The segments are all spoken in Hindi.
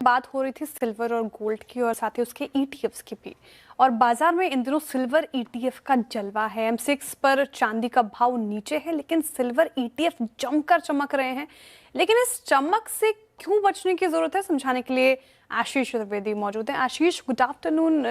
बात हो रही थी सिल्वर और गोल्ड की और साथ ही उसके ईटीएफ्स की भी। और बाजार में इन दिनों सिल्वर ईटीएफ का जलवा है। M6 पर चांदी का भाव नीचे है, लेकिन सिल्वर ईटीएफ जमकर चमक रहे हैं। लेकिन इस चमक से क्यों बचने की जरूरत है, समझाने के लिए आशीष चतुर्वेदी मौजूद हैं। Ashish, good afternoon.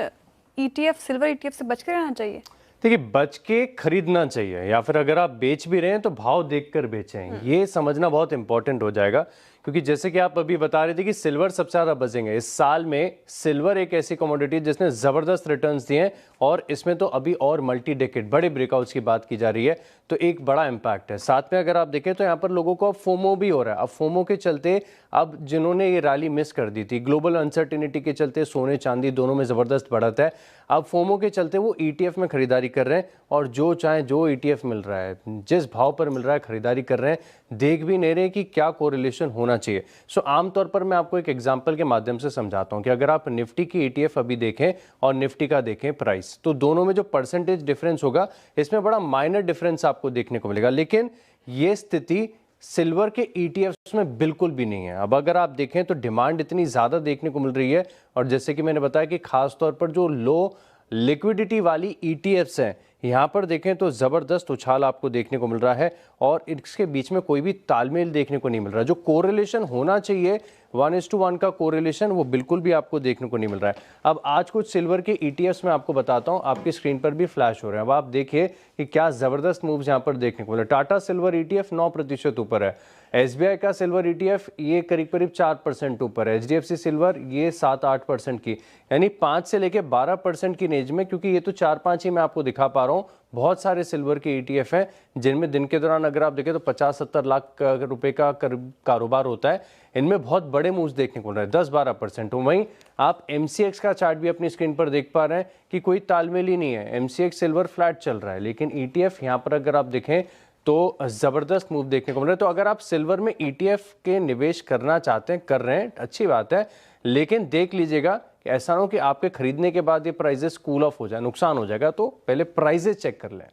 ETF, silver ETF से बच के रहना चाहिए? देखिए, बच के खरीदना चाहिए या फिर अगर आप बेच भी रहे हैं तो भाव देखकर बेचें, ये समझना बहुत इंपॉर्टेंट हो जाएगा। क्योंकि जैसे कि आप अभी बता रहे थे कि सिल्वर सबसे ज़्यादा बचेंगे इस साल में। सिल्वर एक ऐसी कमोडिटी जिसने ज़बरदस्त रिटर्न्स दिए हैं और इसमें तो अभी और मल्टी डेकेड बड़े ब्रेकआउट्स की बात की जा रही है, तो एक बड़ा इम्पैक्ट है। साथ में अगर आप देखें तो यहाँ पर लोगों को अब फोमो भी हो रहा है। अब फोमो के चलते अब जिन्होंने ये रैली मिस कर दी थी, ग्लोबल अनसर्टिनिटी के चलते सोने चांदी दोनों में ज़बरदस्त बढ़त है, अब फोमो के चलते वो ईटीएफ में खरीदारी कर रहे हैं और जो चाहे जो ईटीएफ मिल रहा है, जिस भाव पर मिल रहा है खरीदारी कर रहे हैं, देख भी नहीं रहे कि क्या कोरिलेशन होना चाहिए। सो आमतौर पर मैं आपको एक एग्जांपल के माध्यम से समझाता हूं कि अगर आप निफ्टी की ईटीएफ अभी देखें और निफ्टी का देखें प्राइस, तो दोनों में जो परसेंटेज डिफरेंस होगा इसमें बड़ा माइनर डिफरेंस आपको देखने को मिलेगा। लेकिन ये स्थिति सिल्वर के ईटीएफ्स में बिल्कुल भी नहीं है। अब अगर आप देखें तो डिमांड इतनी ज़्यादा देखने को मिल रही है और जैसे कि मैंने बताया कि खास तौर पर जो लो लिक्विडिटी वाली ईटीएफ्स हैं, यहाँ पर देखें तो ज़बरदस्त उछाल आपको देखने को मिल रहा है और इसके बीच में कोई भी तालमेल देखने को नहीं मिल रहा। जो कोरिलेशन होना चाहिए 1:1 का कोरिलेशन, वो बिल्कुल भी आपको देखने को नहीं मिल रहा है। अब आज कुछ सिल्वर के ईटीएफ्स में आपको बताता हूँ, आपकी स्क्रीन पर भी फ्लैश हो रहे हैं। अब आप देखिए कि क्या ज़बरदस्त मूव्स यहाँ पर देखने को मिल रहे हैं। टाटा सिल्वर ईटीएफ 9% ऊपर है, एसबीआई का सिल्वर ईटीएफ ये करीब करीब 4% ऊपर है, एचडीएफसी सिल्वर ये 7-8% की, यानी 5 से लेकर 12% की रेंज में। क्योंकि ये तो 4-5 ही मैं आपको दिखा पा रहा हूँ, बहुत सारे सिल्वर के ईटीएफ हैं जिनमें दिन के दौरान अगर आप देखें तो 50-70 लाख रुपए का कारोबार होता है। इनमें बहुत बड़े मूव्स देखने को मिल रहे हैं, 10-12%। वहीं आप एमसीएक्स का चार्ट भी अपनी स्क्रीन पर देख पा रहे हैं कि कोई तालमेल ही नहीं है। एमसीएक्स सिल्वर फ्लैट चल रहा है, लेकिन ईटीएफ यहाँ पर अगर आप देखें तो ज़बरदस्त मूव देखने को मिल रहा है। तो अगर आप सिल्वर में ईटीएफ के निवेश करना चाहते हैं, कर रहे हैं, अच्छी बात है, लेकिन देख लीजिएगा कि ऐसा ना हो कि आपके खरीदने के बाद ये प्राइसेस कूल ऑफ हो जाए, नुकसान हो जाएगा। तो पहले प्राइसेस चेक कर लें।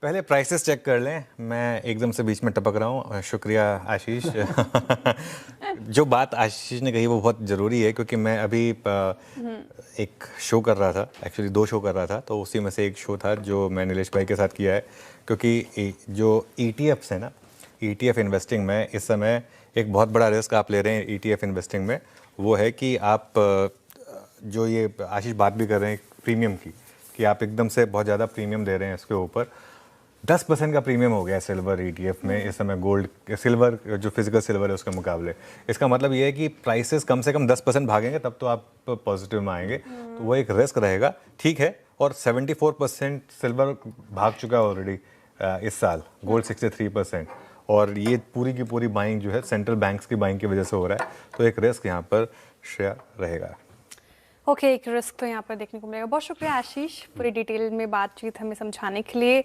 पहले प्राइसेस चेक कर लें। मैं एकदम से बीच में टपक रहा हूँ, शुक्रिया आशीष। जो बात आशीष ने कही वो बहुत ज़रूरी है, क्योंकि मैं अभी एक शो कर रहा था, एक्चुअली 2 शो कर रहा था, तो उसी में से एक शो था जो मैं नीलेश भाई के साथ किया है। क्योंकि जो ईटीएफ्स है ना, ईटीएफ इन्वेस्टिंग में इस समय एक बहुत बड़ा रिस्क आप ले रहे हैं ईटीएफ इन्वेस्टिंग में, वो है कि आप जो ये आशीष बात भी कर रहे हैं प्रीमियम की, कि आप एकदम से बहुत ज़्यादा प्रीमियम दे रहे हैं इसके ऊपर। 10% का प्रीमियम हो गया है सिल्वर ईटीएफ में इस समय, गोल्ड सिल्वर जो फिजिकल सिल्वर है उसके मुकाबले। इसका मतलब ये है कि प्राइसेस कम से कम 10% भागेंगे तब तो आप पॉजिटिव में आएंगे, तो वो एक रिस्क रहेगा। ठीक है, और 74% सिल्वर भाग चुका है ऑलरेडी इस साल, गोल्ड 63%, और ये पूरी की पूरी बाइंग जो है सेंट्रल बैंक्स की बाइंग की वजह से हो रहा है, तो एक रिस्क यहाँ पर शेयर रहेगा। ओके, एक रिस्क तो यहाँ पर देखने को मिलेगा। बहुत शुक्रिया आशीष, पूरी डिटेल में बातचीत हमें समझाने के लिए।